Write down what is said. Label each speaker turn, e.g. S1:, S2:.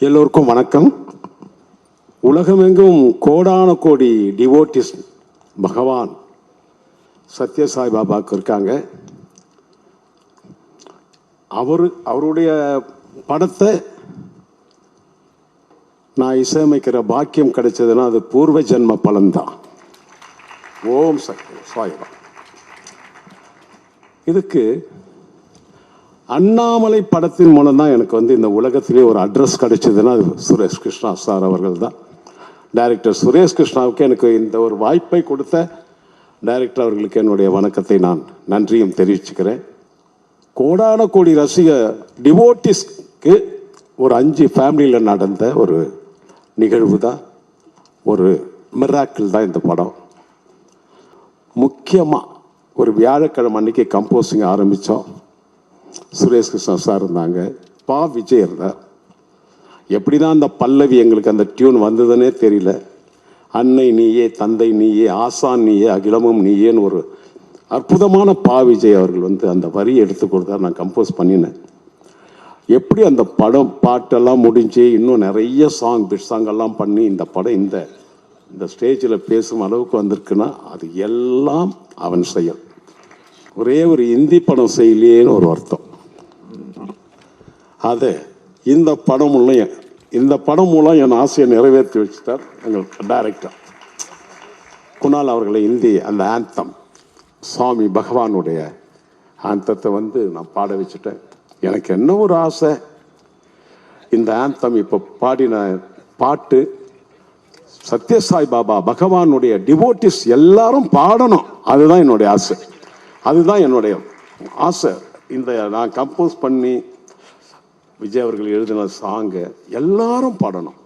S1: எல்லோருக்கும் வணக்கம். உலகமெங்கும் கோடான கோடி டிவோட்டிஸ் பகவான் சத்யசாய் பாபாவுக்கு இருக்காங்க. அவருடைய படத்தை நான் இசையமைக்கிற பாக்கியம் கிடைச்சதுன்னா அது பூர்வ ஜென்ம பலன்தான். ஓம் சக்தி சாய்பா. இதுக்கு அண்ணாமலை படத்தின் மூலம் தான் எனக்கு இந்த உலகத்திலே ஒரு அட்ரஸ் கிடைச்சதுன்னா அது சுரேஷ் கிருஷ்ணா சார் அவர்கள் தான். டைரக்டர் சுரேஷ் கிருஷ்ணாவுக்கு எனக்கு இந்த ஒரு வாய்ப்பை கொடுத்த டைரக்டர் அவர்களுக்கு என்னுடைய வணக்கத்தை நான் நன்றியும் தெரிவிச்சுக்கிறேன். கோடான கோடி ரசிக டிவோட்டிஸ்க்கு ஒரு 5 ஃபேமிலியில் நடந்த ஒரு நிகழ்வு தான், ஒரு மிராக்கிள் தான் இந்த படம். முக்கியமாக ஒரு வியாழக்கிழமை அன்னைக்கு கம்போசிங் ஆரம்பித்தோம். சுரேஷ் கிருஷ்ணா சார் இருந்தாங்க, விஜய் இருந்தார். எப்படி தான் அந்த பல்லவி எங்களுக்கு அந்த டியூன் வந்ததுன்னே தெரியல. அன்னை நீயே, தந்தை நீயே, ஆசான் நீயே, அகிலமும் நீயேன்னு ஒரு அற்புதமான விஜய் அவர்கள் அந்த வரியை எடுத்து கொடுத்தார். நான் கம்போஸ் பண்ணினேன். எப்படி அந்த படம் பாட்டெல்லாம் முடிஞ்சு இன்னும் நிறைய பிட் சாங்கெல்லாம் பண்ணி இந்த படம் இந்த ஸ்டேஜில் பேசும் அளவுக்கு வந்திருக்குன்னா அது எல்லாம் அவன் செயல். ஒரே ஒரு இந்தி படம் செய்யலேன்னு ஒரு அர்த்தம். அது இந்த படம் மூலம் என் ஆசையை நிறைவேற்றி வச்சுட்டார் எங்களுக்கு டைரக்டர் குணால் அவர்களை. இந்தி அந்த ஆந்தம் சுவாமி பகவானுடைய ஆந்தத்தை நான் பாட வச்சுட்டேன். எனக்கு என்ன ஒரு ஆசை, இந்த ஆந்தம் இப்போ பாடின பாட்டு சத்யசாய் பாபா பகவானுடைய டிவோட்டிஸ் எல்லாரும் பாடணும். அதுதான் என்னுடைய ஆசை. அதுதான் என்னுடைய ஆசை. நான் கம்போஸ் பண்ணி விஜய் அவர்கள் எழுதின சாங்கை எல்லாரும் பாடணும்.